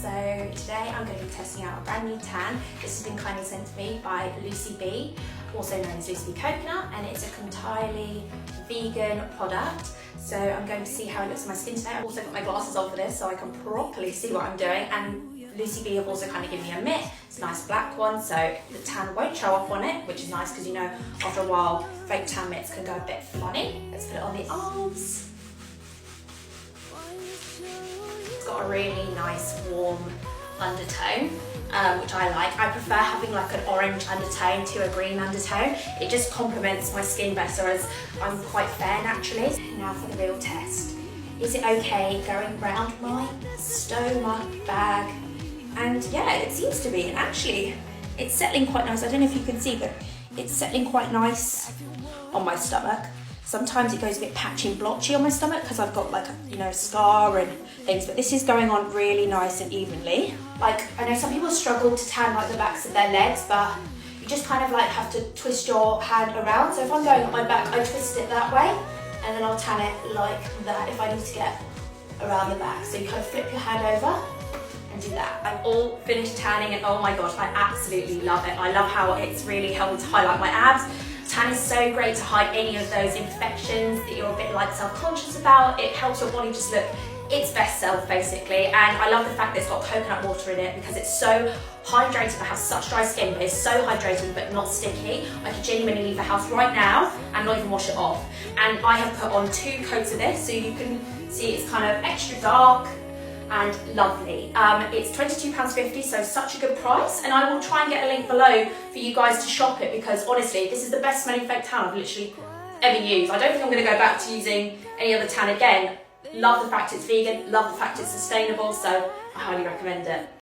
So today I'm going to be testing out a brand new tan. This has been kindly sent to me by Lucy B, also known as Lucy B Coconut, and it's an entirely vegan product. So I'm going to see how it looks on my skin today. I've also got my glasses on for this so I can properly see what I'm doing, and Lucy B have also kind of given me a mitt. It's a nice black one, so the tan won't show off on it, which is nice because, you know, after a while fake tan mitts can go a bit funny. Let's put it on the arms. It's got a really nice warm undertone, which I like. I prefer having like an orange undertone to a green undertone. It just complements my skin better as I'm quite fair naturally. Now for the real test. Is it okay going round my stomach bag? And yeah, it seems to be. And actually, it's settling quite nice. I don't know if you can see, but it's settling quite nice on my stomach. Sometimes it goes a bit patchy and blotchy on my stomach because I've got like a, you know, scar and things, but this is going on really nice and evenly. Like, I know some people struggle to tan like the backs of their legs, but you just kind of like have to twist your hand around. So if I'm going up my back, I twist it that way, and then I'll tan it like that if I need to get around the back. So you kind of flip your hand over and do that. I'm all finished tanning and oh my gosh, I absolutely love it. I love how it's really helping to highlight my abs. Tan is so great to hide any of those imperfections that you're a bit like self-conscious about. It helps your body just look its best self basically, and I love the fact that it's got coconut water in it because it's so hydrating. I have such dry skin, but it's so hydrating but not sticky. I could genuinely leave the house right now and not even wash it off. And I have put on 2 coats of this, so you can see it's kind of extra dark and lovely. It's £22.50, so such a good price, and I will try and get a link below for you guys to shop it because honestly, this is the best smelling fake tan I've literally ever used. I don't think I'm going to go back to using any other tan again. Love the fact it's vegan, love the fact it's sustainable, so I highly recommend it.